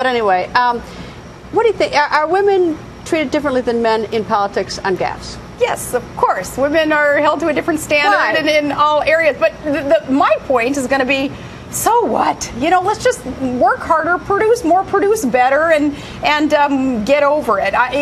anyway, what do you think? Are women treated differently than men in politics on gaffes? Yes, of course. Women are held to a different standard in all areas. But my point is going to be, so what? Let's just work harder, produce more, produce better, and get over it. I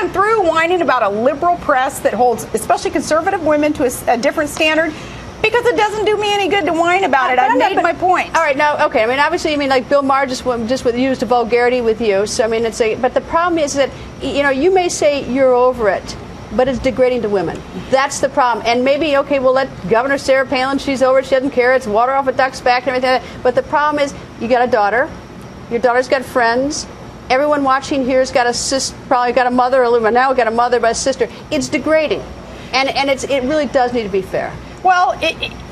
am through whining about a liberal press that holds, especially conservative women, to a different standard. Because it doesn't do me any good to whine about it. I've made my point. All right, now, okay. I mean, obviously, like Bill Maher just used a vulgarity with you. So I mean, but the problem is that you may say you're over it, but it's degrading to women. That's the problem. And maybe, okay, we'll let Governor Sarah Palin, she's over it, she doesn't care, it's water off a duck's back and everything like that. But the problem is, you got a daughter, your daughter's got friends, everyone watching here's got a sister, probably got a mother, or now we've got a mother, but a sister. It's degrading. And it really does need to be fair. Well,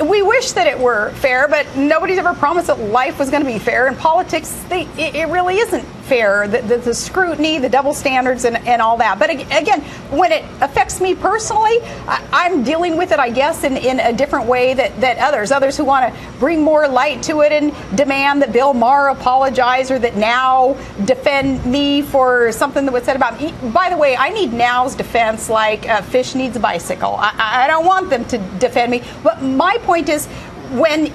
we wish that it were fair, but nobody's ever promised that life was going to be fair. In politics, it really isn't fair. The scrutiny, the double standards, and all that. But again, when it affects me personally, I'm dealing with it, I guess, in a different way that others who want to bring more light to it and demand that Bill Maher apologize, or that now defend me for something that was said about me. By the way, I need now's defense like a fish needs a bicycle. I don't want them to defend me. But my point is, when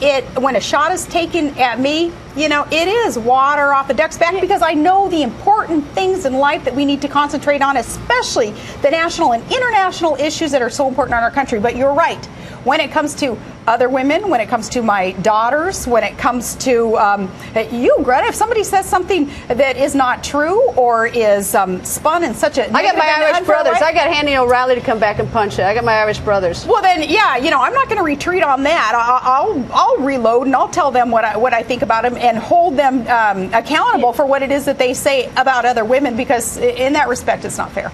a shot is taken at me, it is water off a duck's back, because I know the important things in life that we need to concentrate on, especially the national and international issues that are so important in our country. But you're right. When it comes to other women, when it comes to my daughters, when it comes to you, Greta, if somebody says something that is not true or is spun in such a I got my Irish brothers. Way, I got Hanny O'Reilly to come back and punch it. I got my Irish brothers. Well, then, yeah, I'm not going to retreat on that. I'll reload and I'll tell them what I think about them and hold them accountable for what it is that they say about other women, because in that respect, it's not fair.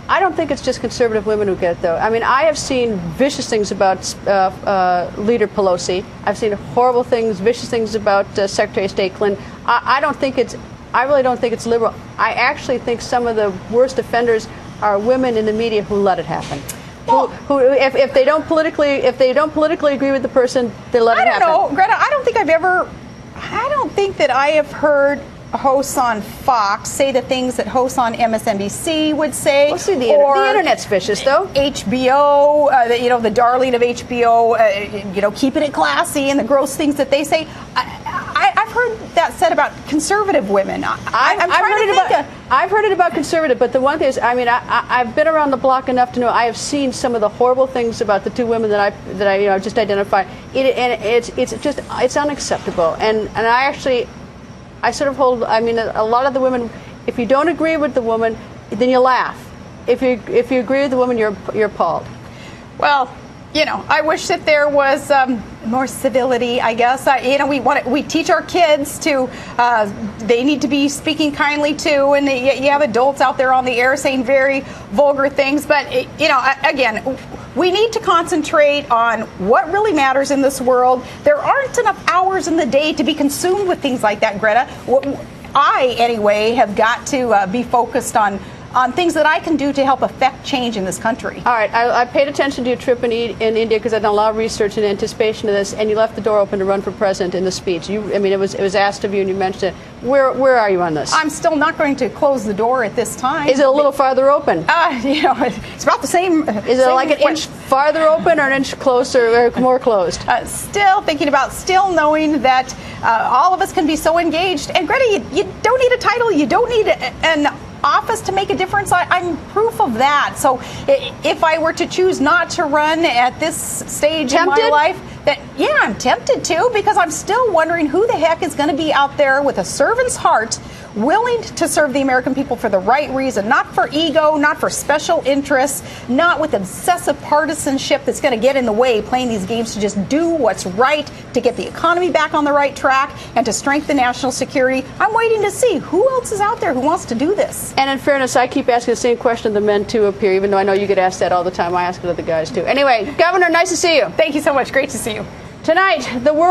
I don't think it's just conservative women who get it, though. I mean, I have seen vicious things about Leader Pelosi. I've seen horrible things, vicious things about Secretary of State Clinton. I really don't think it's liberal. I actually think some of the worst offenders are women in the media who let it happen. Well, who if they don't politically agree with the person, they let it happen. I don't know, Greta. I don't think that I have heard hosts on Fox say the things that hosts on MSNBC would say. Well, see, the internet's vicious, though. HBO, the darling of HBO, keeping it classy, and the gross things that they say. I've heard that said about conservative women. I've heard it about conservative, but the one thing is, I mean, I've been around the block enough to know I have seen some of the horrible things about the two women that I just identified. It's unacceptable, and I sort of hold. I mean, a lot of the women, if you don't agree with the woman, then you laugh. If you agree with the woman, you're appalled. Well, I wish that there was more civility, I guess. We teach our kids to, they need to be speaking kindly too, and you have adults out there on the air saying very vulgar things. But, again, we need to concentrate on what really matters in this world. There aren't enough hours in the day to be consumed with things like that, Greta. I, anyway, have got to be focused on things that I can do to help affect change in this country. All right, I paid attention to your trip in India because I've done a lot of research in anticipation of this, and you left the door open to run for president in the speech. It was asked of you, and you mentioned it. Where are you on this? I'm still not going to close the door at this time. Is it a little farther open? It's about the same. Is it like an inch farther open or an inch closer or more closed? Still thinking about, still knowing that all of us can be so engaged. And Greta, you don't need a title. You don't need an office to make a difference. I'm proof of that. So if I were to choose not to run at this stage in my life, I'm tempted to, because I'm still wondering who the heck is going to be out there with a servant's heart, willing to serve the American people for the right reason, not for ego, not for special interests, not with obsessive partisanship that's going to get in the way, playing these games to just do what's right, to get the economy back on the right track, and to strengthen national security. I'm waiting to see who else is out there who wants to do this. And in fairness, I keep asking the same question of the men, too, up here, even though I know you get asked that all the time. I ask it of the guys, too. Anyway, Governor, nice to see you. Thank you so much. Great to see you. Tonight, the world